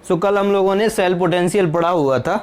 सो कल हम लोगों ने सेल पोटेंशियल पढ़ा हुआ था,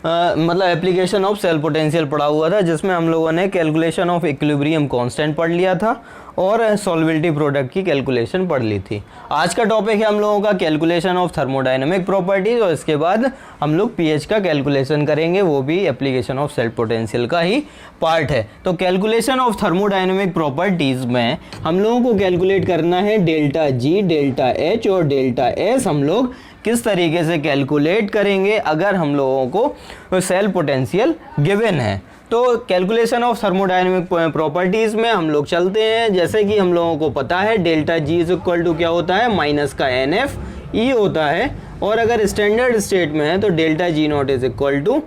मतलब एप्लीकेशन ऑफ सेल पोटेंशियल पढ़ा हुआ था, जिसमें हम लोगों ने कैलकुलेशन ऑफ इक्विलिब्रियम कांस्टेंट पढ़ लिया था और सॉल्युबिलिटी प्रोडक्ट की कैलकुलेशन पढ़ ली थी। आज का टॉपिक है हम लोगों का कैलकुलेशन ऑफ थर्मोडायनेमिक प्रॉपर्टीज, और इसके बाद हम लोग पीएच का कैलकुलेशन करेंगे, वो भी एप्लीकेशन ऑफ सेल पोटेंशियल का ही पार्ट है। तो कैलकुलेशन ऑफ थर्मोडायनेमिक प्रॉपर्टीज में हम लोगों को कैलकुलेट करना है डेल्टा जी, डेल्टा एच और डेल्टा एस। हम लोग किस तरीके से कैलकुलेट करेंगे अगर हम लोगों को सेल पोटेंशियल गिवन है। तो कैलकुलेशन ऑफ थर्मोडायनेमिक प्रॉपर्टीज में हम लोग चलते हैं। जैसे कि हम लोगों को पता है delta G is equal to क्या होता है, माइनस का एन एफ ई होता है, और अगर स्टैंडर्ड स्टेट में है तो delta G not is equal to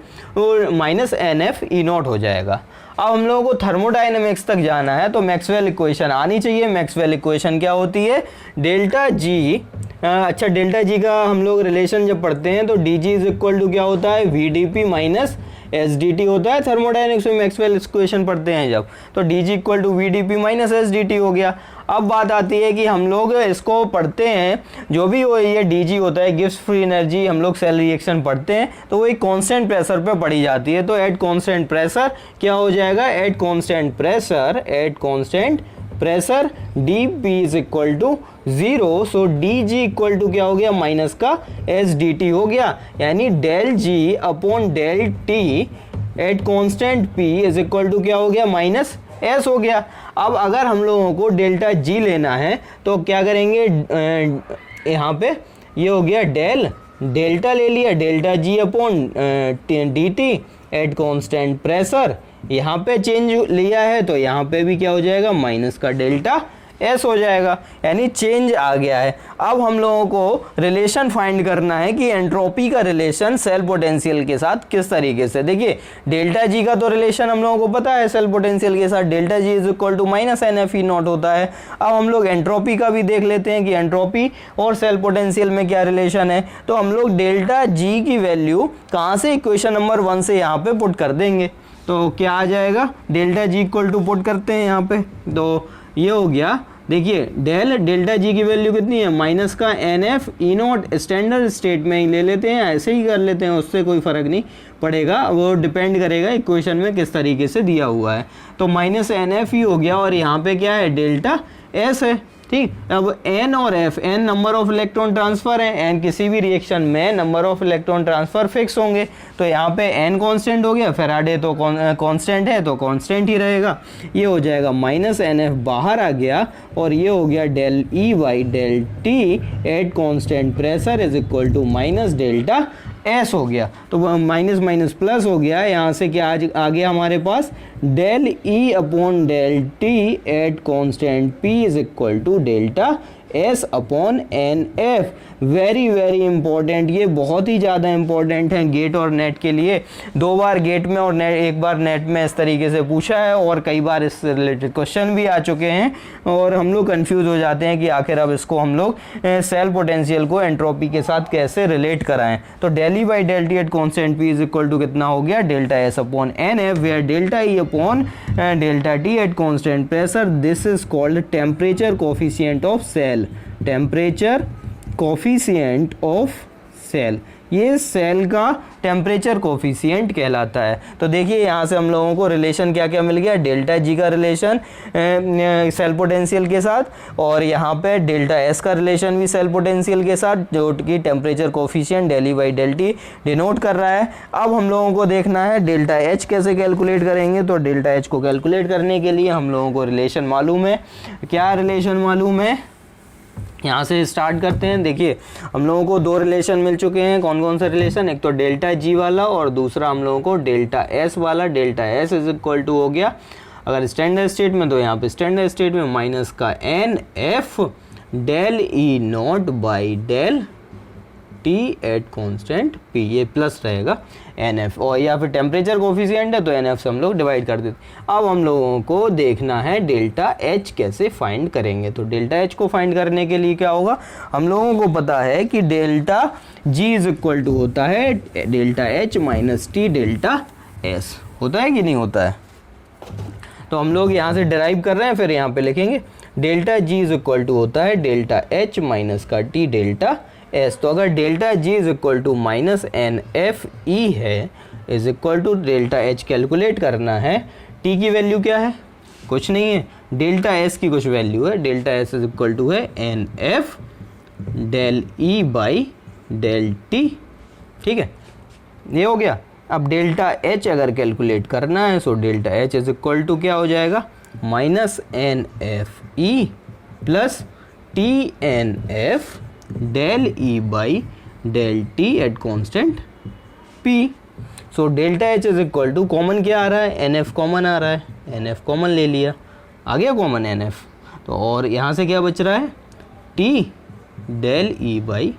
minus N F E not हो जाएगा। अब हम लोगों को थर्मोडायनेमिक्स तक जाना है तो मैक्सवेल इक्वेशन आनी चाहिए। मैक्सवेल इक्वेशन क्या होती है, डेल्टा जी, अच्छा डेल्टा जी का हम लोग रिलेशन जब पढ़ते हैं तो D G is equal to क्या होता है, V D P minus S D T होता है। थर्मोडायनेमिक्स में मैक्सवेल इक्वेशन पढ़ते हैं जब, तो D G equal to V D P minus S D T हो गया। अब बात आती है कि हम लोग इसको पढ़ते हैं, जो भी वो ये डी जी होता है गिव्स फ्री एनर्जी, हम लोग सेल रिएक्शन पढ़ते हैं तो वो एक कांस्टेंट प्रेशर पे पढ़ी जाती है। तो एट कांस्टेंट प्रेशर क्या हो जाएगा, at constant pressure D P is equal to 0, so D G equal to क्या हो गया, माइनस का एस डी टी हो गया, यानी del G upon del T at constant P is equal to क्या हो गया, माइनस एस हो गया। अब अगर हम लोगों को डेल्टा जी लेना है तो क्या करेंगे, यहाँ पे ये हो गया डेल्टा ले लिया, delta G upon D T at constant pressure, यहाँ पे चेंज लिया है तो यहाँ पे भी क्या हो जाएगा, माइनस का डेल्टा एस हो जाएगा, यानी चेंज आ गया है। अब हम लोगों को रिलेशन फाइंड करना है कि एंट्रोपी का रिलेशन सेल पोटेंशियल के साथ किस तरीके से। देखिए डेल्टा जी का तो रिलेशन हम लोगों को पता है सेल पोटेंशियल के साथ, delta G is equal to minus N F E not होता है। अब हम लोग एंट्रोपी का भी देख लेते हैं कि एंट्रोपी और सेल पोटेंशियल में क्या रिलेशन है। तो हम लोग डेल्टा जी की वैल्यू कहाँ से, इक्वेशन नंबर 1 से यहाँ पे पुट कर देंगे, तो क्या आ जाएगा, delta G equal to put करते हैं यहाँ पे, तो ये हो गया। देखिए डेल्टा जी की वैल्यू कितनी है, माइनस का N F E not, standard state में ही ले लेते हैं, ऐसे ही कर लेते हैं, उससे कोई फ़र्क नहीं पड़ेगा, वो डिपेंड करेगा इक्वेशन में किस तरीके से दिया हुआ है। तो माइनस एन एफ ई हो गया, और यहाँ पे क्या है, डेल्टा एस है, ठीक। अब एन और F, N number of electron transfer है, एन किसी भी रिएक्शन में number of electron transfer fix होंगे, तो यहाँ पे एन कांस्टेंट हो गया, फैराडे तो कांस्टेंट है तो कांस्टेंट ही रहेगा, ये हो जाएगा माइनस एन एफ बाहर आ गया, और ये हो गया del E by del T at constant pressure is equal to minus delta S हो गया। तो माइनस माइनस प्लस हो गया, यहाँ से क्या आ गया हमारे पास, del E upon del T at constant P is equal to delta S upon N F. Very very important, ये बहुत ही ज़्यादा इंपॉर्टेंट है गेट और नेट के लिए। 2 बार गेट में और एक बार नेट में इस तरीके से पूछा है, और कई बार इससे रिलेटेड क्वेश्चन भी आ चुके हैं, और हम लोग कंफ्यूज हो जाते हैं कि आखिर अब इसको हम लोग सेल पोटेंशियल को एंट्रोपी के साथ कैसे रिलेट कराएं। तो del E by del T at constant P is equal to कितना हो गया, delta S upon N F, where delta E upon delta T at constant pressure, this is called temperature coefficient of cell, temperature coefficient of cell, ये cell का temperature coefficient कहलाता है। तो देखिए यहाँ से हम लोगों को रिलेशन क्या क्या मिल गया, डेल्टा जी का रिलेशन सेल पोटेंशियल के साथ, और यहाँ पे डेल्टा एस का रिलेशन भी सेल पोटेंशियल के साथ, जो कि temperature coefficient del E by del T denote कर रहा है। अब हम लोगों को देखना है डेल्टा एच कैसे कैलकुलेट करेंगे। तो डेल्टा एच को कैलकुलेट करने के लिए हम लोगों को रिलेशन मालूम है, क्या रिलेशन मालूम है, यहाँ से स्टार्ट करते हैं। देखिए हम लोगों को 2 रिलेशन मिल चुके हैं, कौन कौन सा रिलेशन, एक तो डेल्टा जी वाला और दूसरा हम लोगों को डेल्टा एस वाला। Delta S is equal to हो गया अगर स्टैंडर्ड स्टेट में, तो यहाँ पे स्टैंडर्ड स्टेट में माइनस का N F del E not by del T at constant P, ये प्लस रहेगा एन एफ, और या फिर टेम्परेचर कोफिशिएंट है तो एन एफ से हम लोग डिवाइड कर देते। अब हम लोगों को देखना है डेल्टा एच कैसे फाइंड करेंगे। तो डेल्टा एच को फाइंड करने के लिए क्या होगा, हम लोगों को पता है कि delta G is equal to होता है delta H minus T delta S, होता है कि नहीं होता है। तो हम लोग यहाँ से डिराइव कर रहे हैं, फिर यहाँ पे लिखेंगे delta G is equal to होता है डेल्टा एच माइनस का टी डेल्टा एस। तो अगर delta G is equal to minus N F E है is equal to delta H calculate करना है। टी की वैल्यू क्या है, कुछ नहीं है, डेल्टा एस की कुछ वैल्यू है, delta S is equal to है N F del E by del T. ठीक है, ये हो गया। अब डेल्टा एच अगर कैलकुलेट करना है so delta H is equal to क्या हो जाएगा, minus N F E plus T N F del E by del T at constant P. So delta H is equal to, common क्या आ रहा है, एन एफ कॉमन आ रहा है, N F common ले लिया, आ गया कॉमन एन एफ। तो और यहाँ से क्या बच रहा है, T del E by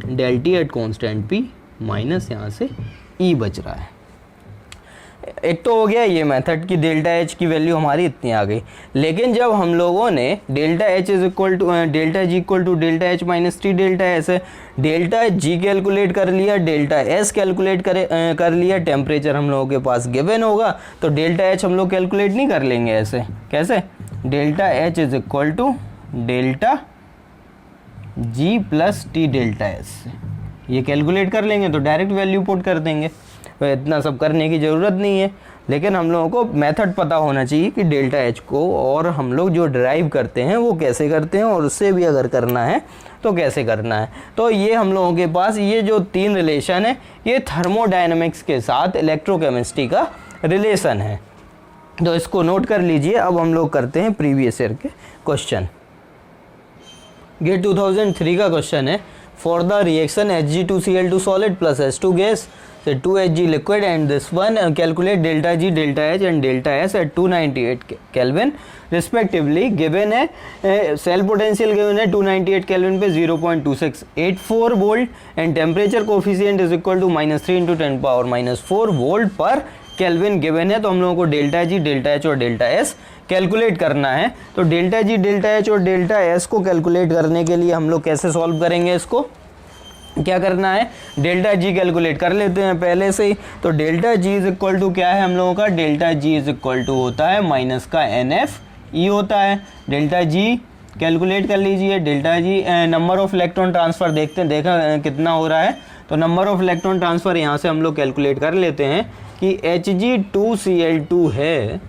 del T at constant P minus यहाँ से ई बच रहा है। एक तो हो गया ये मेथड कि डेल्टा एच की वैल्यू हमारी इतनी आ गई। लेकिन जब हम लोगों ने delta H is equal to delta G equal to delta H minus T delta S है, डेल्टा जी कैलकुलेट कर लिया, डेल्टा एस कैलकुलेट कर लिया, टेम्परेचर हम लोगों के पास गिवन होगा, तो डेल्टा एच हम लोग कैलकुलेट नहीं कर लेंगे ऐसे, कैसे, delta H is equal to delta G plus T delta S, ये कैलकुलेट कर लेंगे तो डायरेक्ट वैल्यू पुट कर देंगे, तो इतना सब करने की ज़रूरत नहीं है। लेकिन हम लोगों को मेथड पता होना चाहिए कि डेल्टा एच को और हम लोग जो ड्राइव करते हैं वो कैसे करते हैं, और उससे भी अगर करना है तो कैसे करना है। तो ये हम लोगों के पास ये जो तीन रिलेशन है ये थर्मोडायनेमिक्स के साथ इलेक्ट्रोकेमिस्ट्री का रिलेशन है, तो इसको नोट कर लीजिए। अब हम लोग करते हैं प्रीवियस ईयर के क्वेश्चन। ये 2003 का क्वेश्चन है, for the reaction Hg2Cl2 solid plus H2 gas से 2Hg liquid and this one calculate delta G delta H and delta S at 298 kelvin respectively. Given है सेल पोटेंशियल गिवन है 298 kelvin पे 0.2684 volt and temperature coefficient is equal to -3 × 10⁻⁴ volt पर kelvin given है। तो हम लोगों को delta G delta H और डेल्टा एस कैलकुलेट करना है। तो डेल्टा जी डेल्टा एच और डेल्टा एस को कैलकुलेट करने के लिए हम लोग कैसे सॉल्व करेंगे, इसको क्या करना है, डेल्टा जी कैलकुलेट कर लेते हैं पहले से ही। तो delta G is equal to क्या है हम लोगों का, delta G is equal to होता है माइनस का एन एफ ई होता है। डेल्टा जी कैलकुलेट कर लीजिए, delta G number of electron transfer देखते हैं, देखा कितना हो रहा है। तो नंबर ऑफ इलेक्ट्रॉन ट्रांसफ़र यहाँ से हम लोग कैलकुलेट कर लेते हैं कि Hg2Cl2 है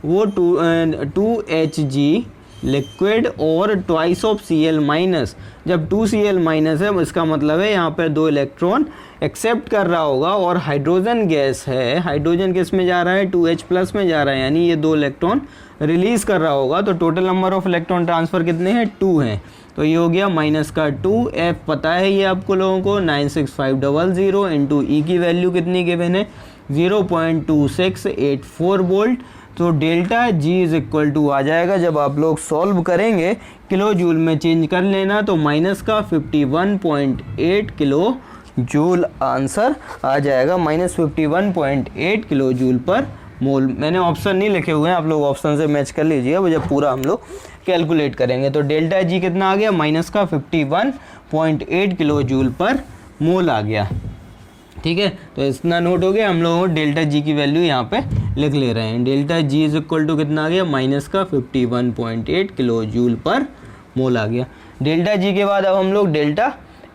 वो 2Hg लिक्विड और ट्वाइस ऑफ Cl माइनस। जब 2Cl माइनस है इसका मतलब है यहाँ पर 2 इलेक्ट्रॉन एक्सेप्ट कर रहा होगा, और हाइड्रोजन गैस है, हाइड्रोजन किस में जा रहा है, 2H प्लस में जा रहा है, यानी ये 2 इलेक्ट्रॉन रिलीज कर रहा होगा। तो total number of electron transfer कितने हैं, 2 हैं। तो ये हो गया माइनस का 2, एफ पता है ये आपको लोगों को 96500 इंटू ई की वैल्यू कितनी गिवन है 0.2684 वोल्ट। तो delta G is equal to आ जाएगा, जब आप लोग सॉल्व करेंगे किलो जूल में चेंज कर लेना, तो माइनस का 51.8 किलो जूल आंसर आ जाएगा, -51.8 किलो जूल पर मोल। मैंने ऑप्शन नहीं लिखे हुए हैं, आप लोग ऑप्शन से मैच कर लीजिए। अब जब पूरा हम लोग कैलकुलेट करेंगे तो डेल्टा जी कितना आ गया, माइनस का 51.8 किलो जूल पर मोल आ गया। ठीक है, तो इतना नोट हो गया। हम लोग डेल्टा जी की वैल्यू यहाँ पे लिख ले रहे हैं, delta G is equal to कितना आ गया, माइनस का 51.8 किलो जूल पर मोल आ गया। डेल्टा जी के बाद अब हम लोग डेल्टा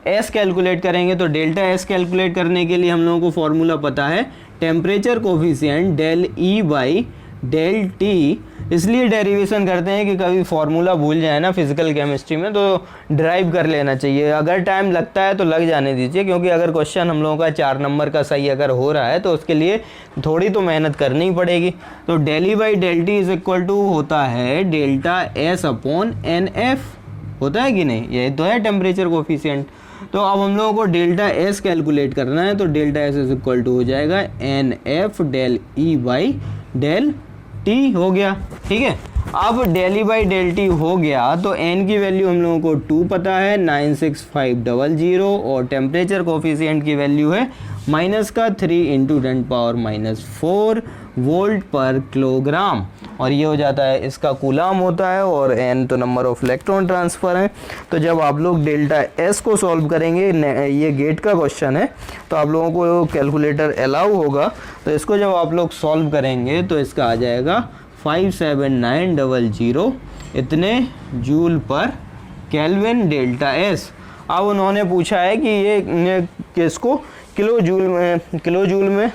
एस कैलकुलेट करेंगे। तो डेल्टा एस कैलकुलेट करने के लिए हम लोगों को फॉर्मूला पता है, temperature coefficient del E by del T. इसलिए डेरिवेशन करते हैं कि कभी फॉर्मूला भूल जाए ना फिजिकल केमिस्ट्री में, तो ड्राइव कर लेना चाहिए। अगर टाइम लगता है तो लग जाने दीजिए, क्योंकि अगर क्वेश्चन हम लोगों का 4 नंबर का सही अगर हो रहा है तो उसके लिए थोड़ी तो मेहनत करनी ही पड़ेगी। तो del E by del T is equal to होता है delta S upon N F, होता है कि नहीं, यही तो है टेम्परेचर कोफिशिएंट। तो अब हम लोगों को डेल्टा एस कैलकुलेट करना है। तो delta S is equal to हो जाएगा N F del E by del T हो गया। ठीक है, अब del E by del T हो गया तो एन की वैल्यू हम लोगों को 2 पता है 96500, और टेम्परेचर कोफिशिएंट की वैल्यू है माइनस का 3 × 10⁻⁴ वोल्ट पर किलोग्राम, और ये हो जाता है इसका कूलाम होता है, और एन तो नंबर ऑफ इलेक्ट्रॉन ट्रांसफ़र है। तो जब आप लोग डेल्टा एस को सॉल्व करेंगे, ये गेट का क्वेश्चन है तो आप लोगों को कैलकुलेटर अलाउ होगा, तो इसको जब आप लोग सॉल्व करेंगे तो इसका आ जाएगा 57900 इतने जूल पर केल्विन डेल्टा एस। अब उन्होंने पूछा है कि ये किसको किलो जूल में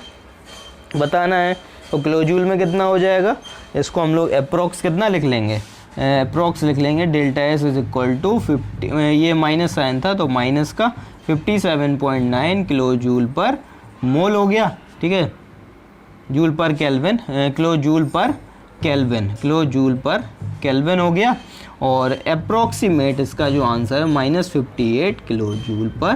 बताना है, तो किलो जूल में कितना हो जाएगा, इसको हम लोग अप्रोक्स कितना लिख लेंगे, अप्रोक्स लिख लेंगे delta S is equal to 50, ये माइनस साइन था तो माइनस का 57.9 किलो जूल पर मोल हो गया, ठीक है, जूल पर केल्विन, किलो जूल पर केल्विन हो गया। और अप्रोक्सीमेट इसका जो आंसर है -58 किलो जूल पर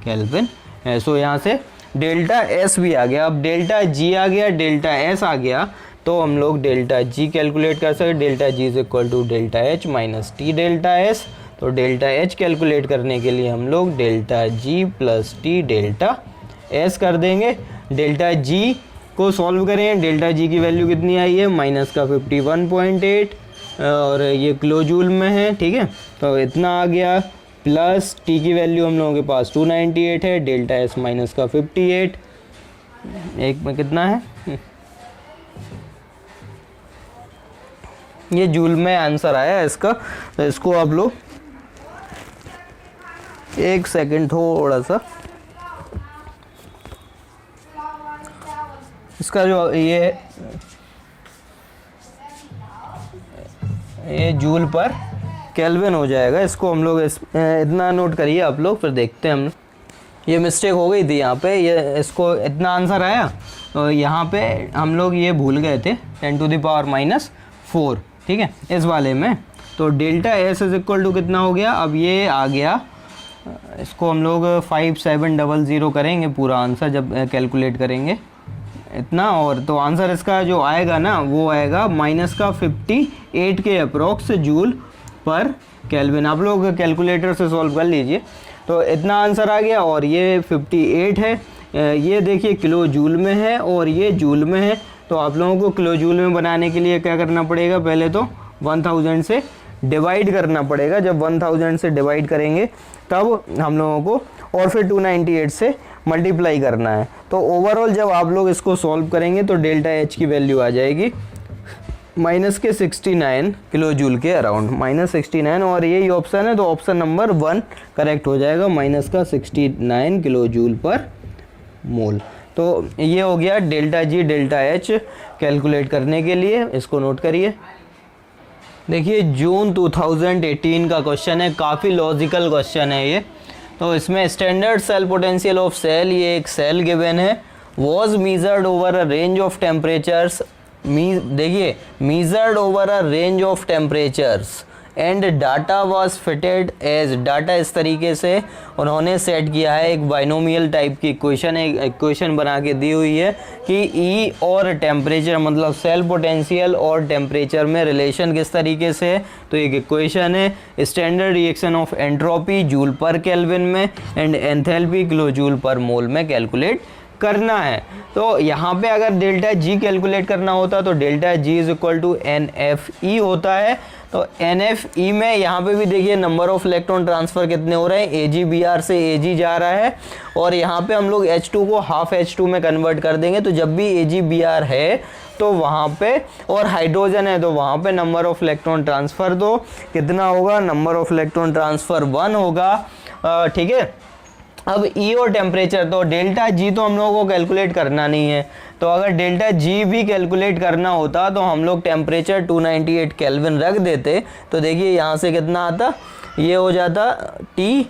केल्विन है। सो यहाँ से डेल्टा एस भी आ गया, अब डेल्टा जी आ गया, डेल्टा एस आ गया, तो हम लोग डेल्टा जी कैलकुलेट कर सकते, delta G is equal to delta H minus T delta S. तो डेल्टा एच कैलकुलेट करने के लिए हम लोग delta G plus T delta S कर देंगे। डेल्टा जी को सॉल्व करें, डेल्टा जी की वैल्यू कितनी आई है, माइनस का 51.8 और ये किलो जूल में है, ठीक है, तो इतना आ गया, प्लस टी की वैल्यू हम लोगों के पास 298 है, डेल्टा एस माइनस का 58, एक में कितना है, ये जूल में आंसर आया इसका। तो इसको आप लोग एक सेकंड थोड़ा सा, इसका जो ये जूल पर केल्विन हो जाएगा, इसको हम लोग इतना नोट करिए आप लोग, फिर देखते हैं हम। ये मिस्टेक हो गई थी यहाँ पे, ये इसको इतना आंसर आया तो यहाँ पे हम लोग ये भूल गए थे 10⁻⁻⁴, ठीक है, इस वाले में। तो delta S is equal to कितना हो गया, अब ये आ गया, इसको हम लोग 5700 करेंगे पूरा आंसर जब कैलकुलेट करेंगे इतना, और तो आंसर इसका जो आएगा ना वो आएगा माइनस का 58 के अप्रोक्स जूल पर केल्विन। आप लोग कैलकुलेटर से सॉल्व कर लीजिए। तो इतना आंसर आ गया, और ये 58 है, ये देखिए किलो जूल में है और ये जूल में है। तो आप लोगों को किलो जूल में बनाने के लिए क्या करना पड़ेगा, पहले तो 1000 से डिवाइड करना पड़ेगा। जब 1000 से डिवाइड करेंगे तब हम लोगों को, और फिर 298 से मल्टीप्लाई करना है। तो ओवरऑल जब आप लोग इसको सॉल्व करेंगे तो डेल्टा एच की वैल्यू आ जाएगी माइनस के 69 किलो जूल के अराउंड, -69, और यही ऑप्शन है तो ऑप्शन नंबर 1 करेक्ट हो जाएगा, माइनस का 69 किलो जूल पर मोल। तो ये हो गया delta G delta H calculate करने के लिए, इसको नोट करिए। देखिए जून 2018 का क्वेश्चन है, काफ़ी लॉजिकल क्वेश्चन है ये। तो इसमें standard cell potential of cell, ये एक सेल गिवन है, was measured over a range of temperatures, देखिए measured over a range of temperatures and data was fitted as, data इस तरीके से उन्होंने सेट किया है, एक बाइनोमियल टाइप की इक्वेशन, एक इक्वेशन बना के दी हुई है कि ई और टेम्परेचर, मतलब सेल पोटेंशियल और टेम्परेचर में रिलेशन किस तरीके से है। तो एक इक्वेशन है, standard reaction of entropy joule पर केल्विन में एंड एंथैल्पी किलो जूल पर मोल में कैलकुलेट करना है। तो यहाँ पे अगर डेल्टा जी कैलकुलेट करना होता तो delta G is equal to NFE होता है। तो NFE में यहाँ पे भी देखिए नंबर ऑफ इलेक्ट्रॉन ट्रांसफ़र कितने हो रहे हैं, AgBr से Ag जा रहा है, और यहाँ पे हम लोग H2 को हाफ H2 में कन्वर्ट कर देंगे। तो जब भी AgBr है तो वहाँ पे, और हाइड्रोजन है तो वहाँ पे नंबर ऑफ इलेक्ट्रॉन ट्रांसफ़र तो कितना होगा, नंबर ऑफ इलेक्ट्रॉन ट्रांसफ़र 1 होगा, ठीक है। अब ई और टेम्परेचर, तो डेल्टा जी तो हम लोगों को कैलकुलेट करना नहीं है, तो अगर डेल्टा जी भी कैलकुलेट करना होता तो हम लोग टेम्परेचर 298 केल्विन रख देते। तो देखिए यहाँ से कितना आता, ये हो जाता T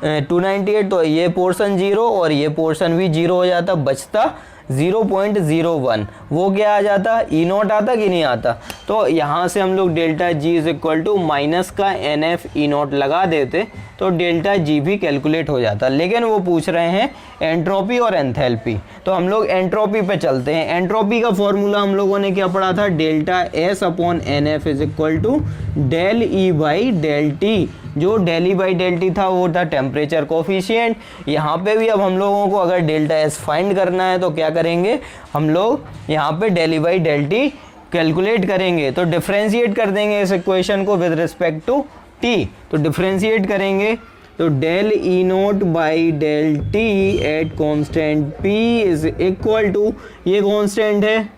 298, तो ये पोर्शन 0 और ये पोर्शन भी 0 हो जाता, बचता 0.01, वो क्या आ जाता, ई नॉट आता कि नहीं आता। तो यहाँ से हम लोग delta G is equal to minus का NF ई नॉट लगा देते तो डेल्टा जी भी कैलकुलेट हो जाता। लेकिन वो पूछ रहे हैं एंट्रोपी और एंथैल्पी, तो हम लोग एंट्रोपी पे चलते हैं। एंट्रोपी का फॉर्मूला हम लोगों ने क्या पढ़ा था, delta S upon NF is equal to del E by del T. जो del E by del T था वो था टेम्परेचर कोफिशिएंट। यहाँ पे भी अब हम लोगों को अगर डेल्टा एस फाइंड करना है तो क्या करेंगे, हम लोग यहाँ पे del E by del T calculate करेंगे। तो डिफ्रेंशिएट कर देंगे इस इक्वेशन को विद रिस्पेक्ट टू टी। तो डिफ्रेंशिएट करेंगे तो del E naught by del T at constant P is equal to, ये कांस्टेंट है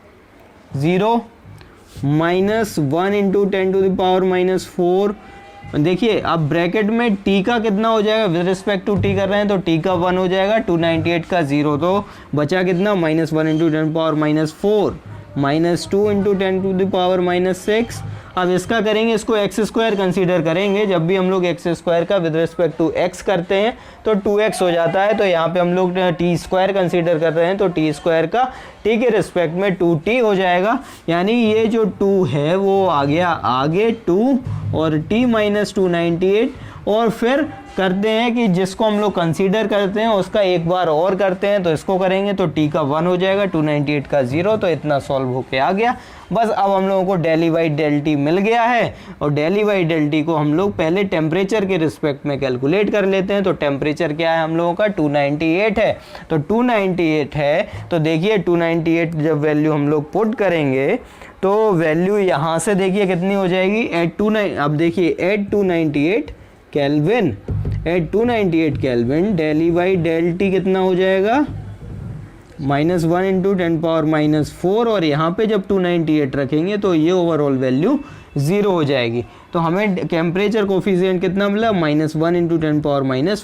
0 -1 × 10⁻⁻⁴ देखिए अब ब्रैकेट में टी का कितना हो जाएगा, विद रिस्पेक्ट टू टी कर रहे हैं तो टी का 1 हो जाएगा, 298 का 0, तो बचा कितना -1 इंटू 10⁻⁴ -2 इंटू 10⁻⁻6। अब इसका करेंगे, इसको एक्स स्क्वायर कंसीडर करेंगे। जब भी हम लोग एक्स स्क्वायर का विद रिस्पेक्ट टू एक्स करते हैं तो 2x हो जाता है, तो यहाँ पे हम लोग टी स्क्वायर कंसीडर कर रहे हैं तो टी स्क्वायर का टी के रिस्पेक्ट में 2t हो जाएगा। यानी ये जो 2 है वो आ गया आगे 2 और t - 298, और फिर करते हैं कि जिसको हम लोग कंसीडर करते हैं उसका एक बार और करते हैं, तो इसको करेंगे तो t का 1 हो जाएगा, 298 का 0, तो इतना सॉल्व होके आ गया। बस अब हम लोगों को del E by del T मिल गया है, और del E by del T को हम लोग पहले टेम्परेचर के रिस्पेक्ट में कैलकुलेट कर लेते हैं। तो टेम्परेचर क्या है हम लोगों का, 298 है, तो 298 है, तो देखिए 298 जब वैल्यू हम लोग पुट करेंगे तो वैल्यू यहाँ से देखिए कितनी हो जाएगी, अब देखिए at 298 kelvin del E by del T कितना हो जाएगा, -1 इंटू 10⁻⁴, और यहाँ पे जब 298 रखेंगे तो ये ओवरऑल वैल्यू 0 हो जाएगी। तो हमें टेम्परेचर कोफिशिएंट कितना मिला, -1 इंटू 10⁻⁴।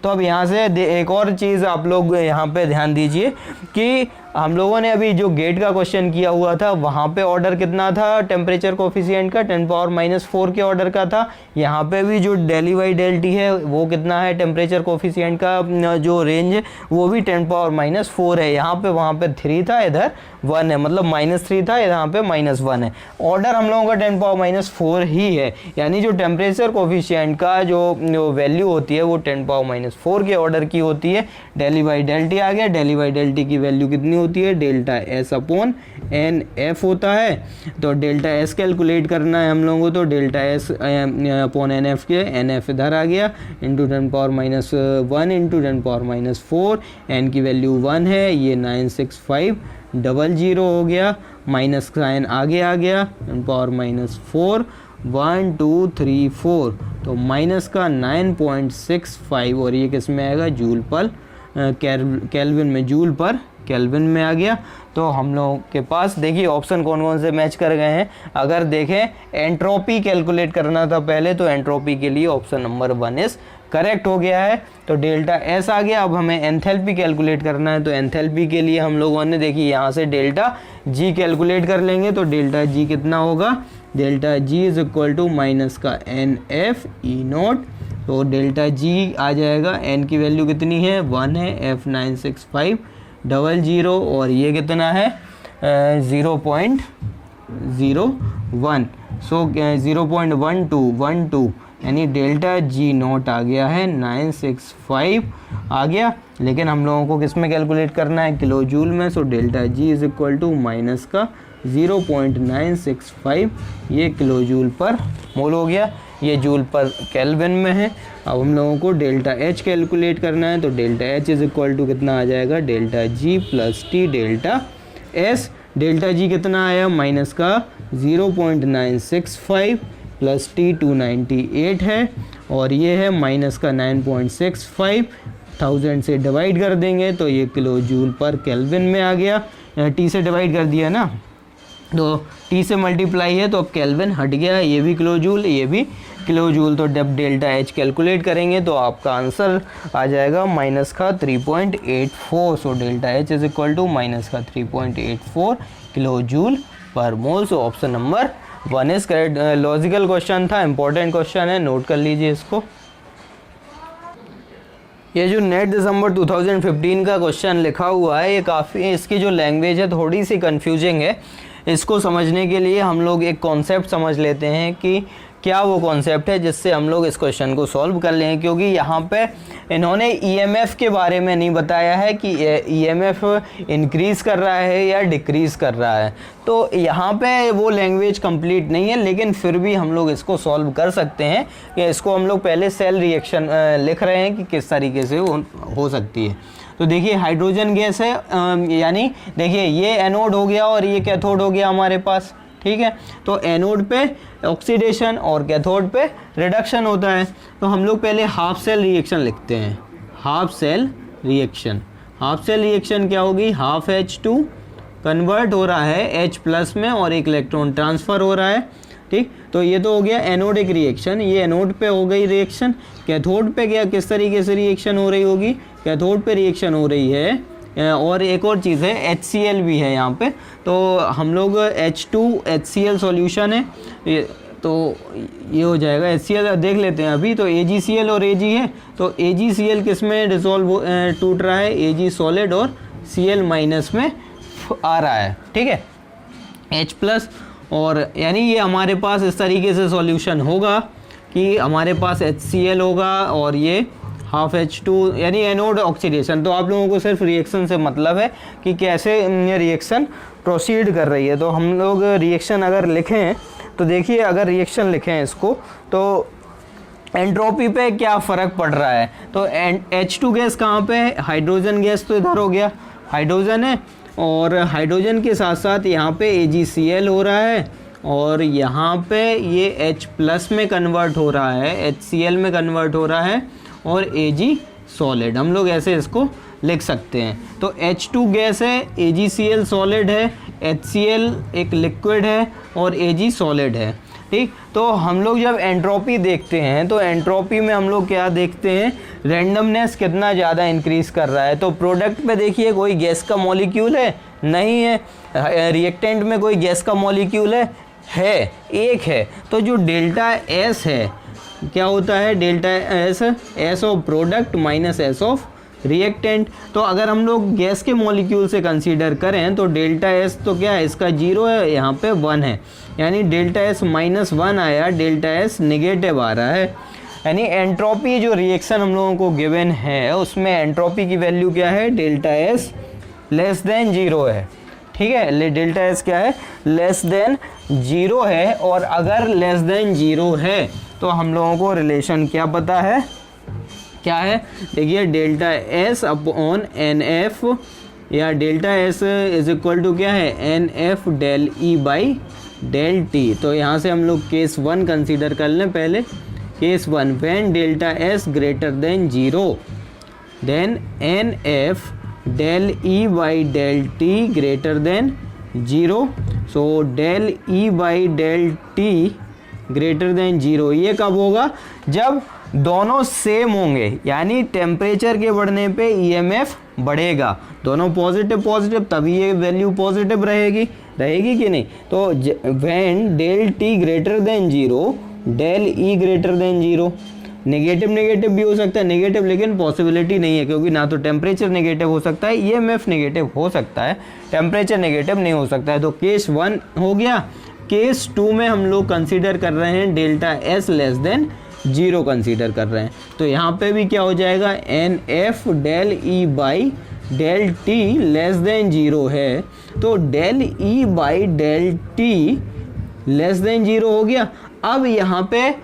तो अब यहाँ से एक और चीज़ आप लोग यहाँ पे ध्यान दीजिए कि हम लोगों ने अभी जो गेट का क्वेश्चन किया हुआ था वहाँ पे ऑर्डर कितना था टेम्परेचर कोफिशिएंट का, 10⁻⁴ के ऑर्डर का था। यहाँ पे भी जो del E by del T है वो कितना है टेम्परेचर कोफिशिएंट का जो रेंज है वो भी 10⁻⁴ है। यहाँ पे वहाँ पे 3 था, इधर 1 है, मतलब -3 था, यहाँ पे -1 है। ऑर्डर हम लोगों का 10⁻⁴ ही है, यानी जो टेम्परेचर कोफिशिएंट का जो वैल्यू होती है वो 10⁻⁴ के ऑर्डर की होती है। Del E by del T आ गया, del E by del T की वैल्यू कितनी होती है, delta S upon N F होता है। तो डेल्टा एस कैलकुलेट करना है हम लोगों को, तो delta S upon N F के, एन एफ इधर आ गया, इंटू 10⁻⁻1 इंटू 10⁻⁴, एन की वैल्यू 1 है, ये 96500 हो गया, माइनस साइन आगे आ गया, 10⁻⁴, 1 2 3 4, तो माइनस का 9.65, और ये किस में आएगा, जूल पर केल्विन में, जूल पर केल्विन में आ गया। तो हम लोगों के पास देखिए ऑप्शन कौन कौन से मैच कर गए हैं। अगर देखें एंट्रोपी कैलकुलेट करना था पहले, तो एंट्रोपी के लिए ऑप्शन नंबर 1 इज करेक्ट हो गया है। तो डेल्टा एस आ गया। अब हमें एंथैल्पी कैलकुलेट करना है, तो एंथैल्पी के लिए हम लोगों ने देखिए यहाँ से डेल्टा जी कैलकुलेट कर लेंगे। तो डेल्टा जी कितना होगा, delta G is equal to minus का एन एफ ई नोट। तो डेल्टा जी आ जाएगा, एन की वैल्यू कितनी है, 1 है, एफ 96500, और ये कितना है 0.01, सो 0.12, यानी डेल्टा जी नोट आ गया है 965 आ गया। लेकिन हम लोगों को किस में कैलकुलेट करना है, किलो जूल में। So delta G is equal to minus का 0.965, ये किलो जूल पर मोल हो गया, ये जूल पर केल्विन में है। अब हम लोगों को डेल्टा एच कैलकुलेट करना है, तो delta H is equal to कितना आ जाएगा, delta G plus T delta S. Delta G कितना आया, माइनस का 0.965 प्लस टी 298 है, और ये है माइनस का 9.65, 1000 से डिवाइड कर देंगे तो ये किलो जूल पर केल्विन में आ गया। टी से डिवाइड कर दिया ना, तो टी से मल्टीप्लाई है, तो अब केल्विन हट गया, ये भी किलो जूल, ये भी किलो जूल। तो जब डेल्टा एच कैलकुलेट करेंगे तो आपका आंसर आ जाएगा माइनस का 3.84। So delta H is equal to minus का 3.84 किलो जूल पर mole. So option number 1 is correct. Logical question था, इंपॉर्टेंट क्वेश्चन है, नोट कर लीजिए इसको। ये जो नेट दिसंबर 2015 का क्वेश्चन लिखा हुआ है, ये काफ़ी, इसकी जो लैंग्वेज है थोड़ी सी कंफ्यूजिंग है। इसको समझने के लिए हम लोग एक कॉन्सेप्ट समझ लेते हैं कि क्या वो कॉन्सेप्ट है जिससे हम लोग इस क्वेश्चन को सॉल्व कर लें। क्योंकि यहाँ पे इन्होंने ईएमएफ के बारे में नहीं बताया है कि ईएमएफ इंक्रीज़ कर रहा है या डिक्रीज़ कर रहा है, तो यहाँ पे वो लैंग्वेज कंप्लीट नहीं है। लेकिन फिर भी हम लोग इसको सॉल्व कर सकते हैं कि इसको हम लोग पहले सेल रिएक्शन लिख रहे हैं कि किस तरीके से हो सकती है। तो देखिए हाइड्रोजन गैस है, यानी देखिए ये एनोड हो गया और ये कैथोड हो गया हमारे पास, ठीक है। तो एनोड पे ऑक्सीडेशन और कैथोड पे रिडक्शन होता है। तो हम लोग पहले हाफ सेल रिएक्शन लिखते हैं। Half cell reaction, half cell reaction क्या होगी, हाफ H2 कन्वर्ट हो रहा है H प्लस में और एक इलेक्ट्रॉन ट्रांसफ़र हो रहा है। ठीक। तो ये तो हो गया एनोडिक रिएक्शन, ये एनोड पे हो गई रिएक्शन। कैथोड पे क्या किस तरीके से रिएक्शन हो रही होगी, कैथोड पे रिएक्शन हो रही है। और एक और चीज़ है HCl भी है यहाँ पे, तो हम लोग H2HCl सॉल्यूशन है तो ये हो जाएगा HCl देख लेते हैं अभी। तो AgCl और Ag है, तो AgCl किस में डिसॉल्व टूट रहा है, Ag सॉलिड और Cl माइनस में आ रहा है, ठीक है, H+। और यानी ये हमारे पास इस तरीके से सॉल्यूशन होगा कि हमारे पास HCl होगा और ये हाफ H2 यानी एनोड ऑक्सीडेशन। तो आप लोगों को सिर्फ रिएक्शन से मतलब है कि कैसे ये रिएक्शन प्रोसीड कर रही है। तो हम लोग रिएक्शन अगर लिखें तो देखिए, अगर रिएक्शन लिखें इसको तो एंट्रोपी पे क्या फ़र्क पड़ रहा है। तो H2 गैस कहाँ पे है, हाइड्रोजन गैस तो इधर हो गया, हाइड्रोजन है, और हाइड्रोजन के साथ साथ यहाँ पे AgCl हो रहा है और यहाँ पे ये H+ में कन्वर्ट हो रहा है, HCl में कन्वर्ट हो रहा है और Ag सॉलिड, हम लोग ऐसे इसको लिख सकते हैं। तो H2 गैस है, AgCl सॉलिड है, HCl एक लिक्विड है और Ag सॉलिड है, ठीक। तो हम लोग जब एंट्रोपी देखते हैं तो एंट्रोपी में हम लोग क्या देखते हैं, रैंडमनेस कितना ज़्यादा इंक्रीज़ कर रहा है। तो प्रोडक्ट पे देखिए कोई गैस का मॉलिक्यूल है, नहीं है। रिएक्टेंट में कोई गैस का मॉलिक्यूल है, एक है। तो जो डेल्टा S है क्या होता है, delta S of product minus S of reactant. तो अगर हम लोग गैस के मॉलिक्यूल से कंसीडर करें तो डेल्टा S तो क्या है, इसका 0 है, यहाँ पे 1 है, यानी डेल्टा S -1 आया, डेल्टा S नेगेटिव आ रहा है। यानी एंट्रोपी जो रिएक्शन हम लोगों को गिवन है उसमें एंट्रोपी की वैल्यू क्या है, डेल्टा S लेस देन 0 है, ठीक है। डेल्टा S क्या है, लेस देन 0 है। और अगर लेस देन 0 है तो हम लोगों को रिलेशन क्या पता है, क्या है, देखिए डेल्टा S अपॉन NF या delta S is equal to क्या है, NF del E by del T। तो यहाँ से हम लोग केस 1 कंसीडर कर लें पहले। Case 1, when delta S greater than 0 then NF del E by del T greater than 0। So del E by del T greater than 0 ये कब होगा, जब दोनों सेम होंगे, यानी टेम्परेचर के बढ़ने पे EMF बढ़ेगा, दोनों पॉजिटिव, तभी ये वैल्यू पॉजिटिव रहेगी कि नहीं। तो when del T greater than 0 del E greater than 0, negative भी हो सकता है, नेगेटिव लेकिन पॉसिबिलिटी नहीं है क्योंकि ना तो टेम्परेचर नेगेटिव हो सकता है, EMF नेगेटिव हो सकता है, टेम्परेचर नेगेटिव नहीं हो सकता है। तो केस 1 हो गया। केस 2 में हम लोग कंसीडर कर रहे हैं delta S less than 0 consider कर रहे हैं। तो यहाँ पे भी क्या हो जाएगा, NF del E by del T less than 0 है, तो del E by del T less than 0 हो गया। अब यहाँ पे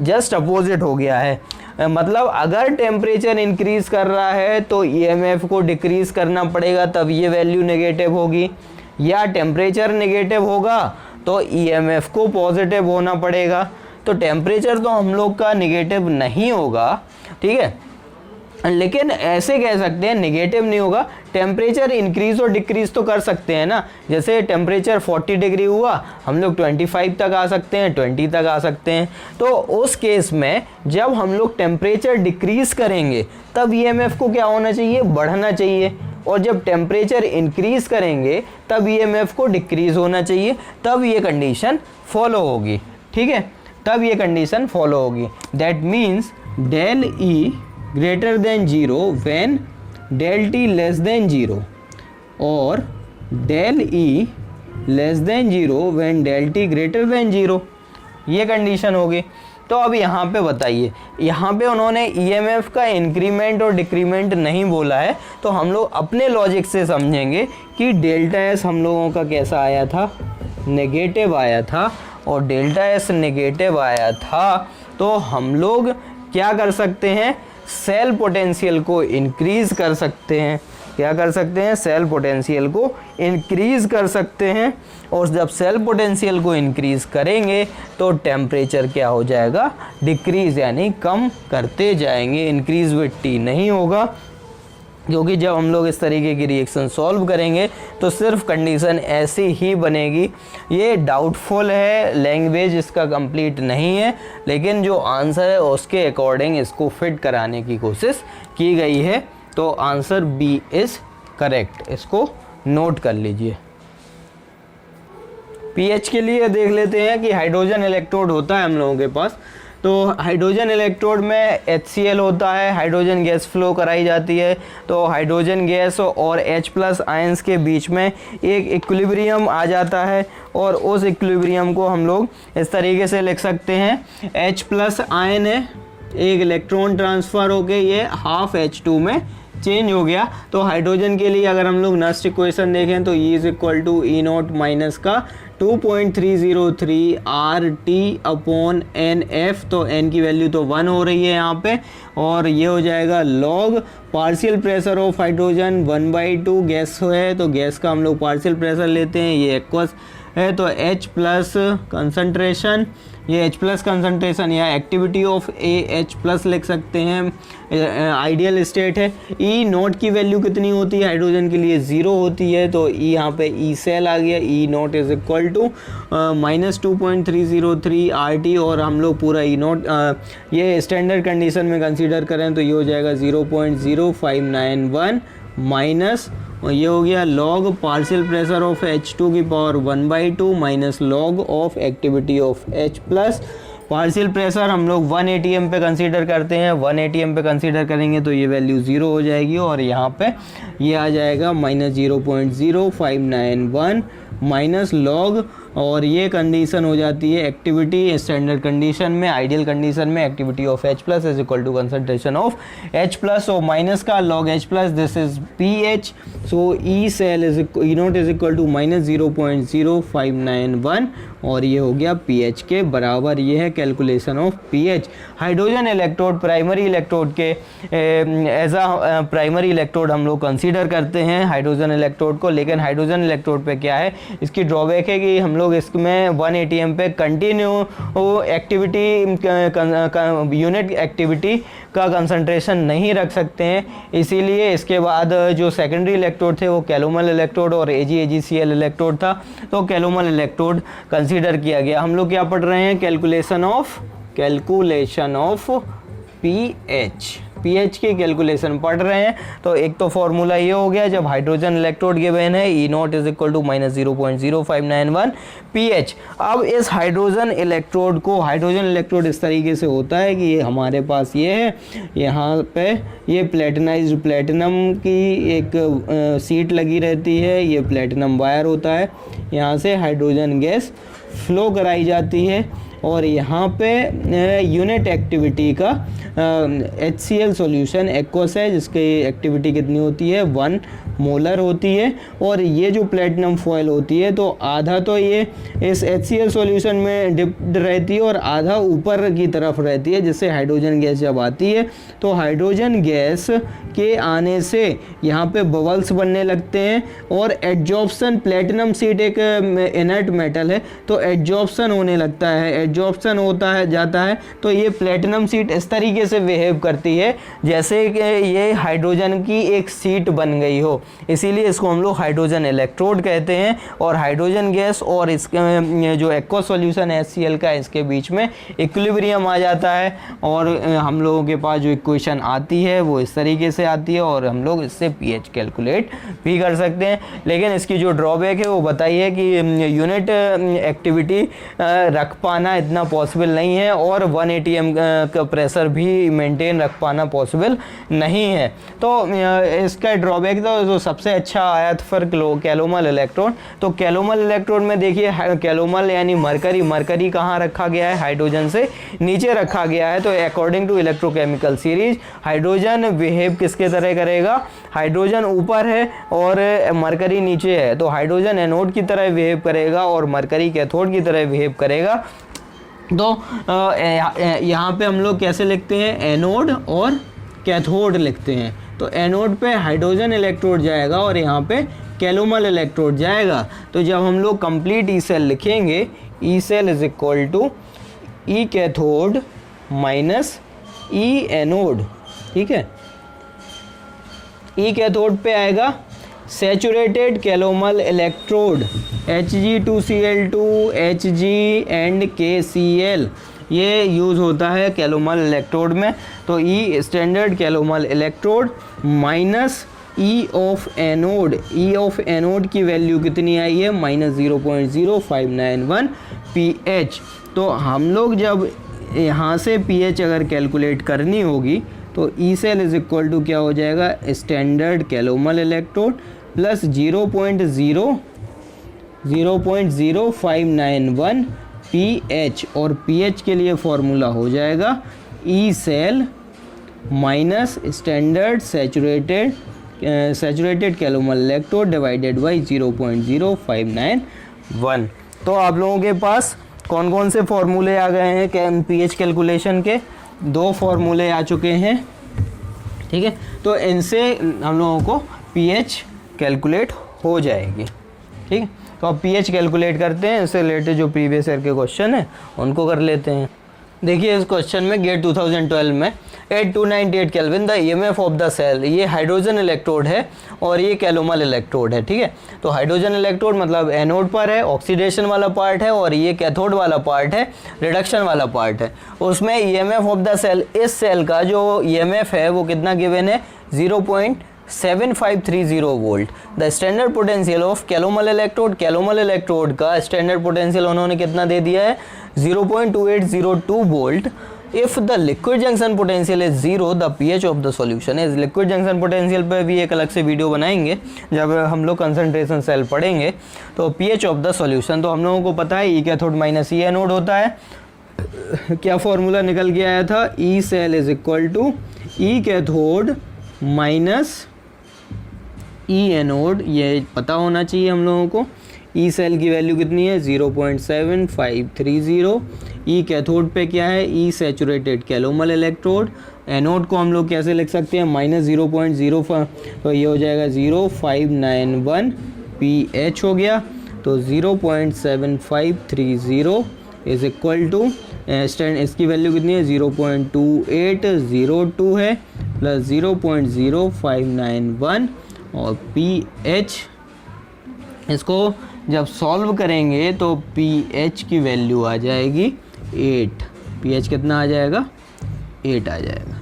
जस्ट अपोजिट हो गया है, मतलब अगर टेम्परेचर इंक्रीज कर रहा है तो EMF को डिक्रीज करना पड़ेगा, तब ये वैल्यू नेगेटिव होगी, या टेम्परेचर नेगेटिव होगा तो EMF को पॉजिटिव होना पड़ेगा। तो टेम्परेचर तो हम लोग का नेगेटिव नहीं होगा, ठीक है, लेकिन ऐसे कह सकते हैं नेगेटिव नहीं होगा, टेम्परेचर इंक्रीज और डिक्रीज तो कर सकते हैं ना। जैसे टेम्परेचर 40 डिग्री हुआ, हम लोग 25 तक आ सकते हैं, 20 तक आ सकते हैं। तो उस केस में जब हम लोग टेम्परेचर डिक्रीज करेंगे तब EMF को क्या होना चाहिए, बढ़ना चाहिए, और जब टेम्परेचर इंक्रीज करेंगे तब EMF को डिक्रीज होना चाहिए, तब ये कंडीशन फॉलो होगी, ठीक है, तब ये कंडीशन फॉलो होगी। That means del E greater than 0 when del T less than 0 और del E less than 0 when del T greater than 0, ये कंडीशन होगी। तो अब यहाँ पे बताइए, यहाँ पे उन्होंने EMF का इंक्रीमेंट और डिक्रीमेंट नहीं बोला है, तो हम लोग अपने लॉजिक से समझेंगे कि डेल्टा S हम लोगों का कैसा आया था, नेगेटिव आया था, और डेल्टा S नेगेटिव आया था तो हम लोग क्या कर सकते हैं, सेल पोटेंशियल को इंक्रीज कर सकते हैं। क्या कर सकते हैं, सेल पोटेंशियल को इंक्रीज कर सकते हैं, और जब सेल पोटेंशियल को इंक्रीज करेंगे तो टेम्परेचर क्या हो जाएगा, डिक्रीज, यानी कम करते जाएंगे, इंक्रीज विद T नहीं होगा। क्योंकि जब हम लोग इस तरीके की रिएक्शन सॉल्व करेंगे तो सिर्फ कंडीशन ऐसी ही बनेगी। ये डाउटफुल है, लैंग्वेज इसका कंप्लीट नहीं है, लेकिन जो आंसर है उसके अकॉर्डिंग इसको फिट कराने की कोशिश की गई है। तो आंसर बी इज़ करेक्ट, इसको नोट कर लीजिए। पीएच के लिए देख लेते हैं कि हाइड्रोजन इलेक्ट्रोड होता है हम लोगों के पास। तो हाइड्रोजन इलेक्ट्रोड में HCl होता है, हाइड्रोजन गैस फ्लो कराई जाती है। तो हाइड्रोजन गैस और H+ आयंस के बीच में एक इक्विलिब्रियम आ जाता है और उस इक्विलिब्रियम को हम लोग इस तरीके से लिख सकते हैं, H+ आयन है, एक इलेक्ट्रॉन ट्रांसफ़र होके ये ½ H2 में चेंज हो गया। तो हाइड्रोजन के लिए अगर हम लोग नेक्स्ट इक्वेशन देखें तो E = E0 माइनस का 2.303 RT/NF। तो n की वैल्यू तो 1 हो रही है यहाँ पे, और ये हो जाएगा log partial pressure of hydrogen 1/2। Gas है तो गैस का हम लोग पार्शियल प्रेशर लेते हैं, ये एक्वस है। तो H+ कंसंट्रेशन, ये H+ कंसंट्रेशन या एक्टिविटी ऑफ AH+ लिख सकते हैं, आइडियल स्टेट है। E0 की वैल्यू कितनी होती है हाइड्रोजन के लिए? 0 होती है। तो E यहाँ पे E सेल आ गया, E0 = -2.303 RT, और हम लोग पूरा E0 ये स्टैंडर्ड कंडीशन में कंसीडर करें तो ये हो जाएगा 0.0591 माइनस, और ये हो गया log partial pressure of H2 की power 1/2 minus log of activity of H+। Partial pressure हम लोग 1 atm पे कंसीडर करते हैं, 1 atm पे कंसीडर करेंगे तो ये वैल्यू 0 हो जाएगी, और यहाँ पे ये आ जाएगा -0.0591 माइनस लॉग, और ये कंडीशन हो जाती है एक्टिविटी स्टैंडर्ड कंडीशन में। आइडियल कंडीशन में activity of H+ = concentration of H+, और माइनस का log H+, this is pH। So E0 = -0.0591, और ये हो गया pH के बराबर। ये है calculation of pH। Hydrogen electrode primary electrode के एज अ प्राइमरी इलेक्ट्रोड हम लोग कंसीडर करते हैं हाइड्रोजन इलेक्ट्रोड को, लेकिन हाइड्रोजन इलेक्ट्रोड पे क्या है, इसकी ड्रॉबैक है कि हम लोग इसमें 1 atm पे कंटिन्यू एक्टिविटी यूनिट एक्टिविटी का कंसंट्रेशन नहीं रख सकते हैं। इसीलिए इसके बाद जो सेकेंडरी इलेक्ट्रोड थे वो कैलोमल इलेक्ट्रोड और AgCl इलेक्ट्रोड था, तो कैलोमल इलेक्ट्रोड कंसीडर किया गया। हम लोग क्या पढ़ रहे हैं? कैलकुलेशन ऑफ pH की कैलकुलेशन पढ़ रहे हैं। तो एक तो फॉर्मूला ये हो गया, जब हाइड्रोजन इलेक्ट्रोड गिवन है E0 = -0.0591 pH। अब इस हाइड्रोजन इलेक्ट्रोड इस तरीके से होता है कि ये हमारे पास ये है, यहाँ पे ये प्लेटिनाइज्ड प्लेटिनम की एक सीट लगी रहती है, ये प्लेटिनम वायर होता है, यहाँ से हाइड्रोजन गैस फ्लो कराई जाती है, और यहाँ पे यूनिट एक्टिविटी का HCl सॉल्यूशन एक्वस है, जिसकी एक्टिविटी कितनी होती है? 1 मोलर होती है। और ये जो प्लेटिनम फॉयल होती है तो आधा तो ये इस HCl सॉल्यूशन में डिप्ड रहती है और आधा ऊपर की तरफ रहती है, जिससे हाइड्रोजन गैस जब आती है तो हाइड्रोजन गैस के आने से यहाँ पे बबल्स बनने लगते हैं, और एडजॉर्प्शन, प्लेटिनम सीट एक इनर्ट मेटल है तो एडजॉर्प्शन होने लगता है, एडजॉर्प्शन होता है जाता है, तो ये प्लेटिनम सीट इस तरीके से बिहेव करती है जैसे कि ये हाइड्रोजन की एक सीट बन गई हो, इसीलिए इसको हम लोग हाइड्रोजन इलेक्ट्रोड कहते हैं। और हाइड्रोजन गैस और इसके जो एक्वस सॉल्यूशन है HCl का, इसके बीच में इक्विलिब्रियम आ जाता है, और हम लोगों के पास जो इक्वेशन आती है वो इस तरीके से आती है, और हम लोग इससे pH कैलकुलेट भी कर सकते हैं। लेकिन इसकी जो ड्रॉबैक है वो बताइए कि यूनिट एक्टिविटी रख पाना इतना पॉसिबल नहीं है, और 1 atm का प्रेशर भी मेंटेन रख पाना पॉसिबल नहीं है। तो इसका ड्रॉबैक तो सबसे अच्छा आया फिर कैलोमल इलेक्ट्रोड। तो कैलोमल इलेक्ट्रोड में देखिए, कैलोमल यानी मरकरी कहाँ रखा गया है? हाइड्रोजन से नीचे रखा गया है। तो according to electrochemical series hydrogen behave किसके तरह करेगा? हाइड्रोजन ऊपर है और मरकरी नीचे है, तो हाइड्रोजन एनोड की तरह बिहेव करेगा और मरकरी कैथोड की तरह बिहेव करेगा। तो यहाँ पे हम लोग कैसे लिखते हैं? एनोड और कैथोड लिखते हैं। तो एनोड पे हाइड्रोजन इलेक्ट्रोड जाएगा और यहाँ पे कैलोमल इलेक्ट्रोड जाएगा। तो जब हम लोग कंप्लीट ई सेल लिखेंगे, E cell = E cathode minus E anode, ठीक है। ई कैथोड पे आएगा saturated calomel electrode Hg2Cl2 Hg and KCl, ये यूज़ होता है कैलोमल इलेक्ट्रोड में। तो E standard calomel electrode minus E of anode, E of anode की वैल्यू कितनी आई है -0.0591 pH। तो हम लोग जब यहाँ से pH अगर कैलकुलेट करनी होगी तो E cell is equal to क्या हो जाएगा, standard calomel electrode plus 0.0591 pH, और pH के लिए फॉर्मूला हो जाएगा E cell minus standard saturated calomel electrode divided by 0.0591। तो आप लोगों के पास कौन कौन से फॉर्मूले आ गए हैं pH कैलकुलेशन के? 2 फॉर्मूले आ चुके हैं, ठीक है। तो इनसे हम लोगों को pH कैलकुलेट हो जाएगी, ठीक है। तो अब pH कैलकुलेट करते हैं, इससे रिलेटेड जो प्रीवियस ईयर के क्वेश्चन हैं उनको कर लेते हैं। देखिए इस क्वेश्चन में गेट 2012 में 8298 kelvin the EMF of the cell, ये हाइड्रोजन इलेक्ट्रोड है और ये कैलोमल इलेक्ट्रोड है, ठीक है। तो हाइड्रोजन इलेक्ट्रोड मतलब एनोड पर है, ऑक्सीडेशन वाला पार्ट है, और ये कैथोड वाला पार्ट है, रिडक्शन वाला पार्ट है। उसमें ईएमएफ ऑफ द सेल, इस सेल का जो ईएमएफ है वो कितना गिवन है 0.7530 volt. The standard potential of calomel electrode, calomel electrode का स्टैंडर्ड पोटेंशियल उन्होंने कितना दे दिया है 0.2802 volt. If the liquid junction potential is 0, the pH of the solution is. Liquid junction potential पर भी एक अलग से वीडियो बनाएंगे जब हम लोग कंसंट्रेशन सेल पढ़ेंगे। तो pH ऑफ द सॉल्यूशन, तो हम लोगों को पता है E cathode minus E anode होता है। क्या फॉर्मूला निकल के आया था, E cell is equal to E cathode minus E anode, ये पता होना चाहिए हम लोगों को। ई सेल की वैल्यू कितनी है 0.7530। ई कैथोड पे क्या है, ई सैचुरेटेड कैलोमल इलेक्ट्रोड। एनोड को हम लोग कैसे लिख सकते हैं -0.05, तो ये हो जाएगा 0591 pH हो गया। तो 0.7530 इज इक्वल टू इसकी वैल्यू कितनी है 0.2802 है प्लस 0.0591 और pH, इसको जब सॉल्व करेंगे तो pH की वैल्यू आ जाएगी 8। pH कितना आ जाएगा 8 आ जाएगा,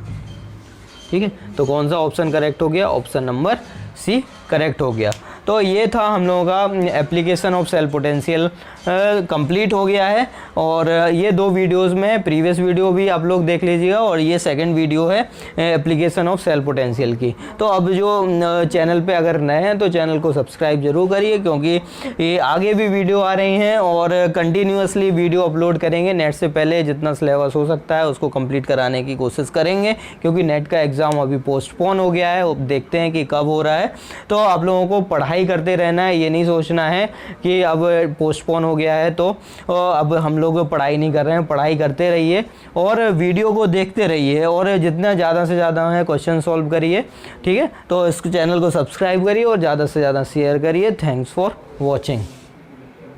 ठीक है। तो कौन सा ऑप्शन करेक्ट हो गया, ऑप्शन नंबर सी करेक्ट हो गया। तो ये था हम लोगों का application of cell potential complete हो गया है। और ये 2 वीडियोस में, प्रीवियस वीडियो भी आप लोग देख लीजिएगा और ये सेकंड वीडियो है एप्लीकेशन ऑफ सेल पोटेंशियल की। तो अब जो चैनल पे अगर नए हैं तो चैनल को सब्सक्राइब जरूर करिए, क्योंकि ये आगे भी वीडियो आ रही हैं और कंटिन्यूसली वीडियो अपलोड करेंगे। नेट से पहले जितना सिलेबस हो सकता है उसको कंप्लीट कराने की कोशिश करेंगे, क्योंकि नेट का एग्ज़ाम अभी पोस्टपोन हो गया है। अब देखते हैं कि कब हो रहा है। तो आप लोगों को पढ़ाई करते रहना है, ये नहीं सोचना है कि अब पोस्टपोन हो गया है तो अब हम लोग पढ़ाई नहीं कर रहे हैं। पढ़ाई करते रहिए और वीडियो को देखते रहिए और जितना ज़्यादा से ज़्यादा है क्वेश्चन सॉल्व करिए, ठीक है। तो इस चैनल को सब्सक्राइब करिए और ज़्यादा से ज़्यादा शेयर करिए। Thanks for watching.